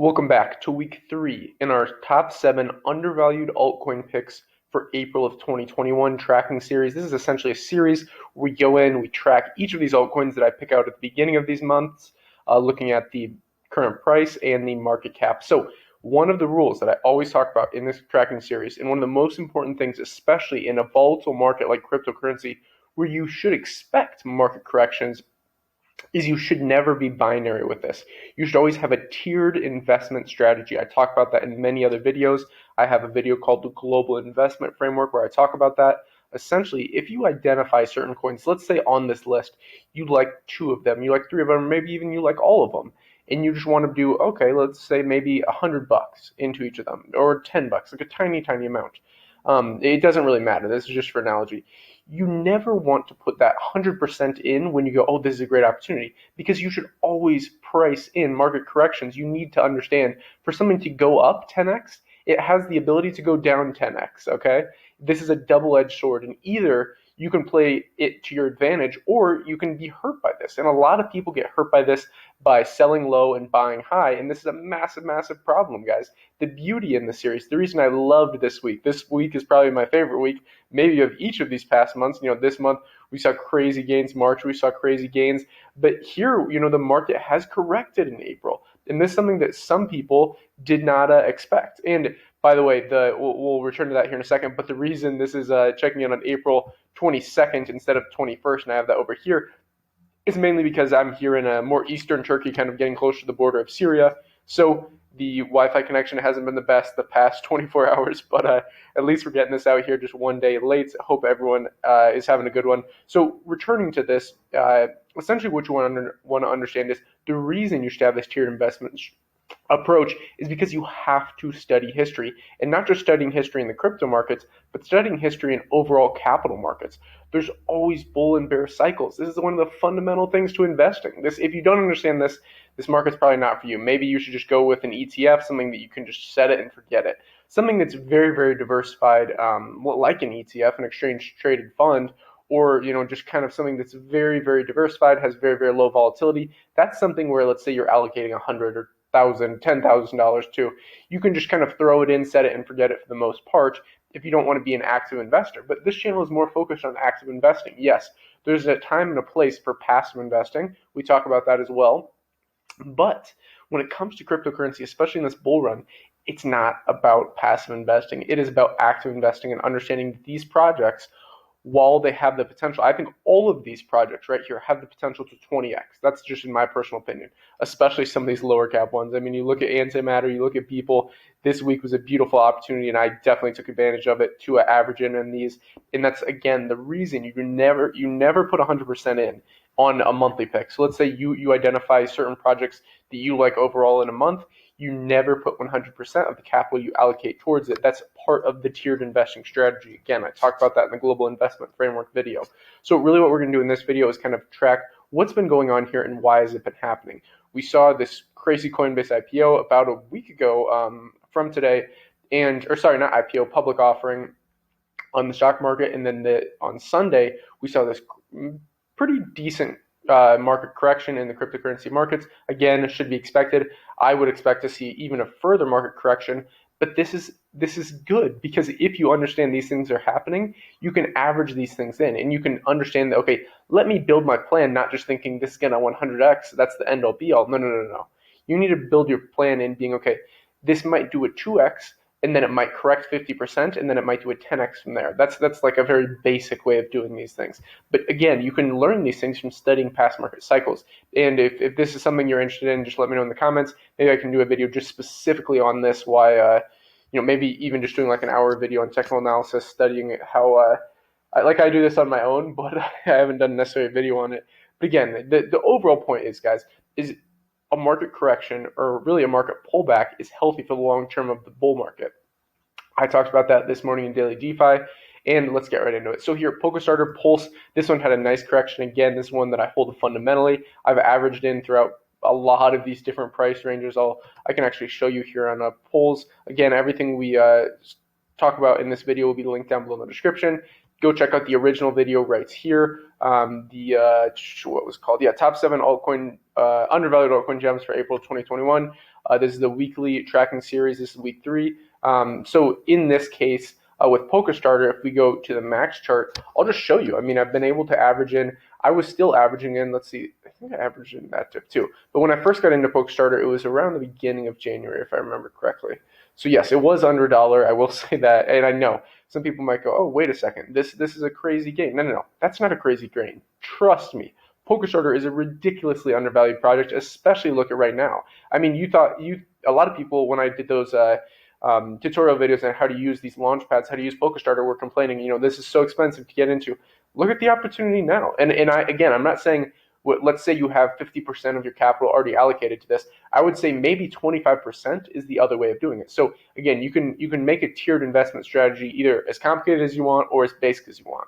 Welcome back to week 3 in our top 7 undervalued altcoin picks for April of 2021 tracking series. This is essentially a series where we go in, we track each of these altcoins that I pick out at the beginning of these months, looking at the current price and the market cap. So one of the rules that I always talk about in this tracking series, and one of the most important things, especially in a volatile market like cryptocurrency, where you should expect market corrections, is you should never be binary with this. You should always have a tiered investment strategy. I talk about that in many other videos. I have a video called the Global Investment Framework where I talk about that. Essentially, if you identify certain coins, let's say on this list, you like 2 of them, you like 3 of them, maybe even you like all of them, and you just want to do, okay, let's say maybe $100 into each of them, or $10, like a tiny, tiny amount. It doesn't really matter. This is just for analogy. You never want to put that 100% in when you go, oh, this is a great opportunity, because you should always price in market corrections. You need to understand for something to go up 10x, it has the ability to go down 10x, okay? This is a double-edged sword, and either you can play it to your advantage or you can be hurt by this. And a lot of people get hurt by this by selling low and buying high, and this is a massive, massive problem, guys. The beauty in the series, the reason I loved this week is probably my favorite week, maybe of each of these past months. This month we saw crazy gains, March we saw crazy gains, but here, the market has corrected in April. And this is something that some people did not expect. And by the way, we'll return to that here in a second, but the reason this is checking in on April 22nd instead of 21st, and I have that over here, is mainly because I'm here in a more eastern Turkey, kind of getting closer to the border of Syria. So the Wi-Fi connection hasn't been the best the past 24 hours, but at least we're getting this out here just one day late. I hope everyone is having a good one. So returning to this, essentially what you want to understand is the reason you should have this tiered investment approach is because you have to study history, and not just studying history in the crypto markets, but studying history in overall capital markets. There's always bull and bear cycles. This is one of the fundamental things to investing. If you don't understand this, this market's probably not for you. Maybe you should just go with an ETF, something that you can just set it and forget it. Something that's very, very diversified, like an ETF, an exchange traded fund, or just kind of something that's very, very diversified, has very, very low volatility. That's something where, let's say you're allocating 100 or $10,000 to, you can just kind of throw it in, set it and forget it for the most part if you don't want to be an active investor. But this channel is more focused on active investing. Yes, there's a time and a place for passive investing. We talk about that as well. But when it comes to cryptocurrency, especially in this bull run, it's not about passive investing. It is about active investing and understanding that these projects, while they have the potential, I think all of these projects right here have the potential to 20x. That's just in my personal opinion, especially some of these lower cap ones. I mean, you look at Antimatter, you look at Beeple. This week was a beautiful opportunity, and I definitely took advantage of it to average in these. And that's, again, the reason you never put 100% in on a monthly pick. So let's say you identify certain projects that you like overall in a month. You never put 100% of the capital you allocate towards it. That's part of the tiered investing strategy. Again, I talked about that in the Global Investment Framework video. So really what we're going to do in this video is kind of track what's been going on here and why has it been happening. We saw this crazy Coinbase IPO about a week ago from today, not IPO, public offering on the stock market. And then on Sunday, we saw this pretty decent market correction in the cryptocurrency markets. Again, it should be expected. I would expect to see even a further market correction, but this is good, because if you understand these things are happening, you can average these things in, and you can understand that, okay, let me build my plan, not just thinking this is gonna 100x, that's the end all be all. No. You need to build your plan in being, okay, this might do a 2x, and then it might correct 50%, and then it might do a 10x from there. That's like a very basic way of doing these things. But again, you can learn these things from studying past market cycles. And if this is something you're interested in, just let me know in the comments. Maybe I can do a video just specifically on this, why, maybe even just doing like an hour video on technical analysis, studying how, I do this on my own, but I haven't done necessarily a video on it. But again, the overall point is, guys, is a market correction, or really a market pullback, is healthy for the long term of the bull market. I talked about that this morning in Daily Defi, and let's get right into it. So here, Polkastarter, Pulse, this one had a nice correction. Again, this one that I hold fundamentally. I've averaged in throughout a lot of these different price ranges. I can actually show you here on Pulse. Again, everything we talk about in this video will be linked down below in the description. Go check out the original video right here. Top 7 undervalued altcoin gems for April 2021. This is the weekly tracking series. This is week 3. So in this case, with Polkastarter, if we go to the max chart, I'll just show you. I mean, I've been able to average in. I was still averaging in. Let's see. I think I averaged in that dip too. But when I first got into Polkastarter, it was around the beginning of January, if I remember correctly. So yes, it was under $1. I will say that, and I know some people might go, "Oh, wait a second. This is a crazy gain." No. That's not a crazy gain. Trust me. Polkastarter is a ridiculously undervalued project, especially look at right now. I mean, a lot of people when I did those tutorial videos on how to use these launch pads, how to use Polkastarter, were complaining, this is so expensive to get into. Look at the opportunity now. And I'm not saying, let's say you have 50% of your capital already allocated to this. I would say maybe 25% is the other way of doing it. So again, you can make a tiered investment strategy either as complicated as you want or as basic as you want.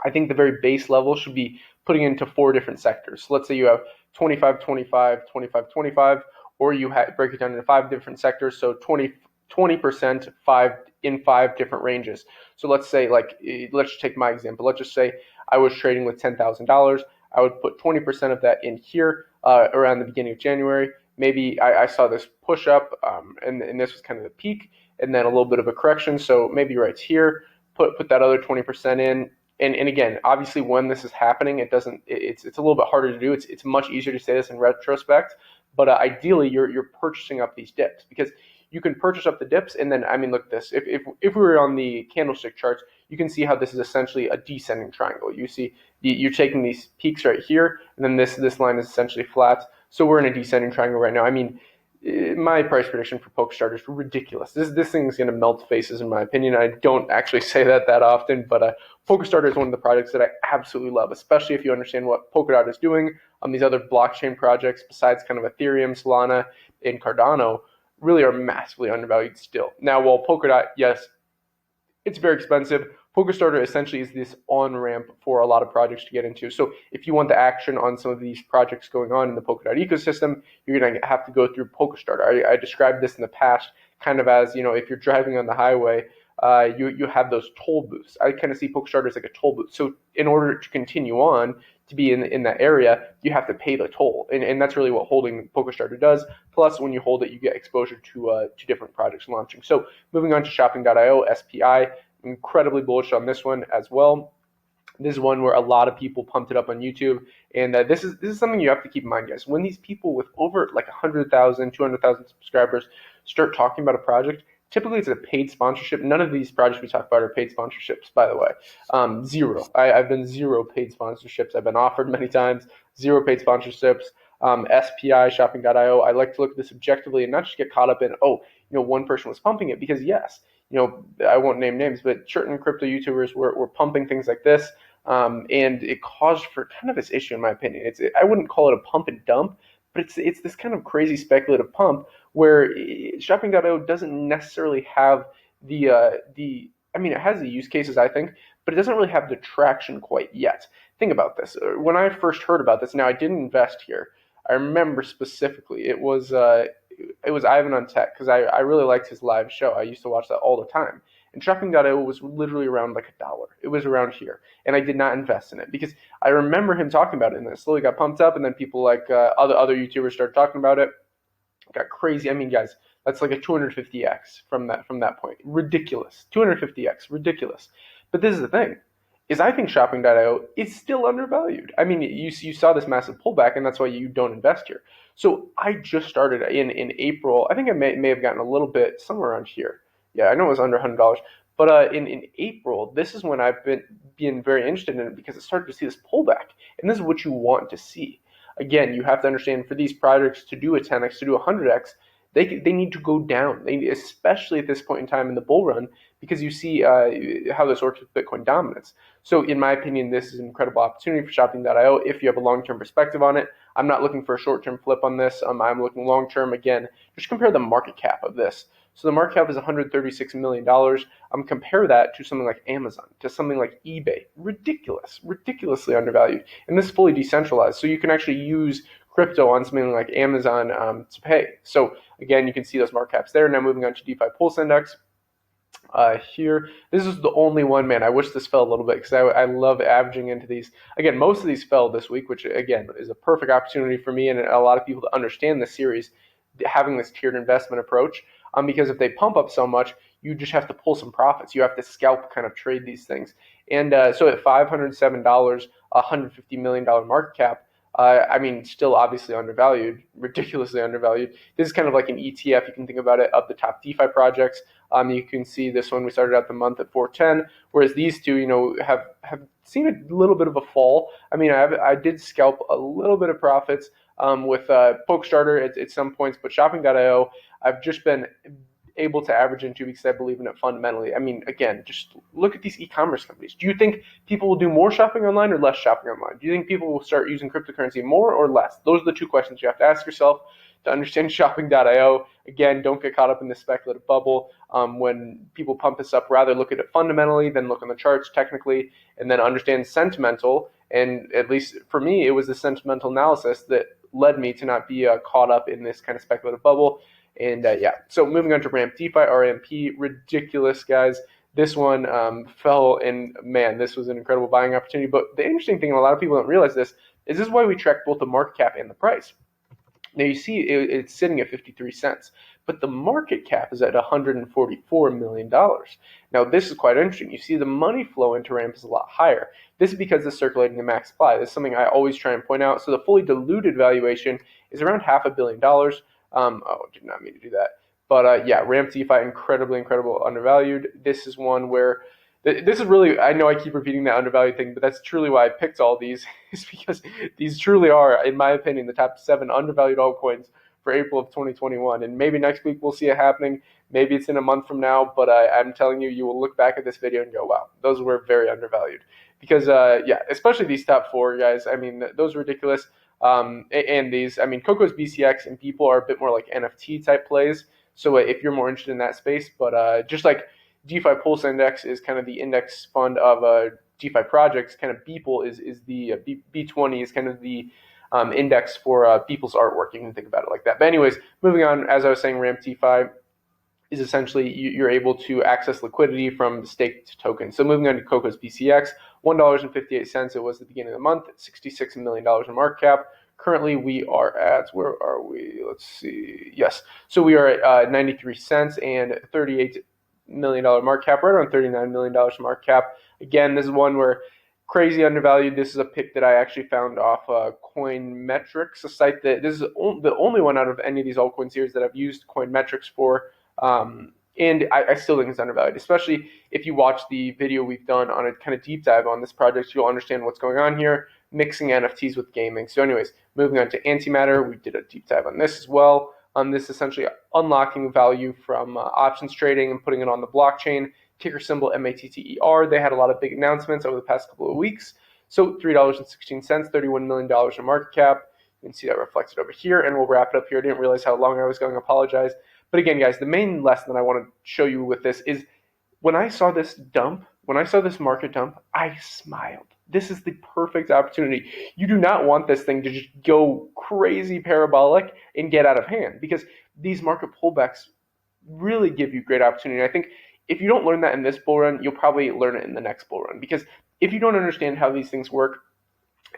I think the very base level should be putting into 4 different sectors. So let's say you have 25, 25, 25, 25, or you break it down into 5 different sectors. So 20% in 5 different ranges. So let's say, let's take my example. Let's just say I was trading with $10,000. I would put 20% of that in here around the beginning of January. Maybe I saw this push up, and this was kind of the peak, and then a little bit of a correction. So maybe right here, put that other 20% in. And again, obviously, when this is happening, it's a little bit harder to do. It's much easier to say this in retrospect, but ideally, you're purchasing up these dips because you can purchase up the dips, and then look at this. If we were on the candlestick charts, you can see how this is essentially a descending triangle. You see, you're taking these peaks right here, and then this line is essentially flat. So we're in a descending triangle right now. I mean, my price prediction for Polkastarter is ridiculous. This thing is going to melt faces, in my opinion. I don't actually say that often, but Polkastarter is one of the projects that I absolutely love, especially if you understand what Polkadot is doing on these other blockchain projects besides kind of Ethereum, Solana, and Cardano. Really are massively undervalued still. Now, while Polkadot, yes, it's very expensive, Polkastarter essentially is this on-ramp for a lot of projects to get into. So if you want the action on some of these projects going on in the Polkadot ecosystem, you're going to have to go through Polkastarter. I described this in the past kind of as, if you're driving on the highway, you have those toll booths. I kind of see Polkastarter as like a toll booth. So in order to continue on, to be in that area, you have to pay the toll. And that's really what holding Polkastarter does. Plus, when you hold it, you get exposure to different projects launching. So moving on to shopping.io, SPI, incredibly bullish on this one as well. This is one where a lot of people pumped it up on YouTube. And this is something you have to keep in mind, guys. When these people with over like 100,000, 200,000 subscribers start talking about a project, typically it's a paid sponsorship. None of these projects we talk about are paid sponsorships, by the way. Zero. I've been 0 paid sponsorships. I've been offered many times. 0 paid sponsorships. SPI, shopping.io. I like to look at this objectively and not just get caught up in, one person was pumping it, because yes, I won't name names, but certain crypto YouTubers were pumping things like this. And it caused for kind of this issue, in my opinion. I wouldn't call it a pump and dump, but it's this kind of crazy speculative pump where shopping.io doesn't necessarily have it has the use cases, I think, but it doesn't really have the traction quite yet. Think about this. When I first heard about this, now I didn't invest here. I remember specifically it was Ivan on Tech, because I really liked his live show. I used to watch that all the time. And shopping.io was literally around like $1. It was around here. And I did not invest in it because I remember him talking about it, and it slowly got pumped up, and then people like other YouTubers started talking about it. It got crazy. I mean, guys, that's like a 250x from that point. Ridiculous. 250x. Ridiculous. But this is the thing, is I think shopping.io is still undervalued. I mean, you saw this massive pullback, and that's why you don't invest here. So I just started in April. I think I may have gotten a little bit somewhere around here. Yeah, I know it was under $100. But in April, this is when I've been very interested in it, because it started to see this pullback. And this is what you want to see. Again, you have to understand, for these projects to do a 10x, to do a 100x, they need to go down, especially at this point in time in the bull run, because you see how this works with Bitcoin dominance. So in my opinion, this is an incredible opportunity for shopping.io if you have a long-term perspective on it. I'm not looking for a short-term flip on this. I'm looking long-term. Again, just compare the market cap of this. So the market cap is $136 million. Compare that to something like Amazon, to something like eBay. Ridiculously undervalued. And this is fully decentralized. So you can actually use crypto on something like Amazon to pay. So again, you can see those market caps there. Now moving on to DeFi Pulse Index. Here, this is the only one, man. I wish this fell a little bit, because I love averaging into these. Again, most of these fell this week, which again is a perfect opportunity for me and a lot of people to understand the series. having this tiered investment approach, because if they pump up so much, you just have to pull some profits. You have to scalp kind of trade these things. And so at $507, $150 million market cap, I mean, still obviously undervalued, ridiculously undervalued. This is kind of like an ETF. You can think about it of the top DeFi projects. You can see this one, we started out the month at 410, whereas these two, have seen a little bit of a fall. I mean, I did scalp a little bit of profits with Polkastarter at some points, but Shopping.io, I've just been able to average in 2 weeks. I believe in it fundamentally. I mean, again, just look at these e-commerce companies. Do you think people will do more shopping online or less shopping online? Do you think people will start using cryptocurrency more or less? Those are the two questions you have to ask yourself to understand Shopping.io. Again, don't get caught up in the speculative bubble. When people pump this up, rather look at it fundamentally, then look on the charts technically, and then understand sentimental. And at least for me, it was the sentimental analysis that led me to not be caught up in this kind of speculative bubble. And so moving on to Ramp DeFi, RMP, ridiculous, guys. This one fell, and man, this was an incredible buying opportunity. But the interesting thing, and a lot of people don't realize this is why we track both the market cap and the price. Now you see it's sitting at 53 cents, but the market cap is at $144 million. Now this is quite interesting. You see the money flow into Ramp is a lot higher. This is because it's circulating the max supply. This is something I always try and point out. So the fully diluted valuation is around $500 million. Did not mean to do that. But Ramp DeFi, incredible undervalued. This is one where this is really, I know I keep repeating that undervalued thing, but that's truly why I picked all these, is because these truly are, in my opinion, the top 7 undervalued altcoins for April of 2021. And maybe next week we'll see it happening. Maybe it's in a month from now, but I'm telling you, you will look back at this video and go, wow, those were very undervalued. Because, especially these top 4, guys, I mean, those are ridiculous. And these, I mean, Cocos BCX and Beeple are a bit more like NFT type plays. So if you're more interested in that space, but just like DeFi Pulse Index is kind of the index fund of DeFi projects, kind of Beeple is the B20 is kind of the index for Beeple's artwork. You can think about it like that. But anyways, moving on, as I was saying, Ramp DeFi is essentially you're able to access liquidity from the staked tokens. So moving on to Cocos BCX, $1.58. It was the beginning of the month, $66 million in market cap. Currently, we are at, where are we? Let's see. Yes. So we are at 93 cents and $38 million market cap, right around $39 million market cap. Again, this is one where crazy undervalued. This is a pick that I actually found off Coinmetrics, a site that this is the only one out of any of these altcoin series that I've used Coinmetrics for. And I still think it's undervalued, especially if you watch the video we've done on a kind of deep dive on this project. You'll understand what's going on here, mixing NFTs with gaming. So anyways, moving on to Antimatter, we did a deep dive on this as well. This essentially unlocking value from options trading and putting it on the blockchain. Ticker symbol MATTER. They had a lot of big announcements over the past couple of weeks. So $3.16, $31 million in market cap. You can see that reflected over here, and we'll wrap it up here. I didn't realize how long I was going. I apologize. But again, guys, the main lesson that I want to show you with this is when I saw this market dump, I smiled. This is the perfect opportunity. You do not want this thing to just go crazy parabolic and get out of hand, because these market pullbacks really give you great opportunity. I think if you don't learn that in this bull run, you'll probably learn it in the next bull run, because if you don't understand how these things work,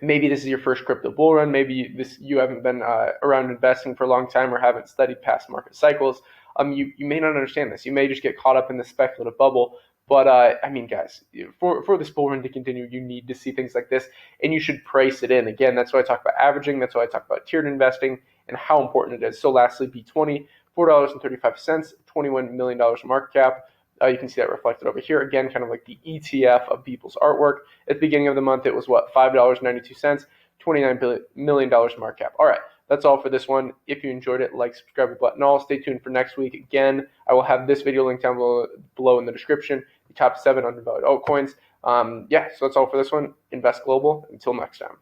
maybe this is your first crypto bull run, maybe you haven't been around investing for a long time or haven't studied past market cycles, you may not understand this. You may just get caught up in the speculative bubble. But I mean, guys, for this bull run to continue, you need to see things like this, and you should price it in. Again, that's why I talk about averaging. That's why I talk about tiered investing and how important it is. So lastly, B20, $4.35, $21 million market cap. You can see that reflected over here. Again, kind of like the ETF of Beeple's artwork. At the beginning of the month, it was what, $5.92, $29 million market cap. All right, that's all for this one. If you enjoyed it, like, subscribe, button all. Stay tuned for next week. Again, I will have this video linked down below in the description. The top 7 undervalued altcoins. So that's all for this one. Invest global. Until next time.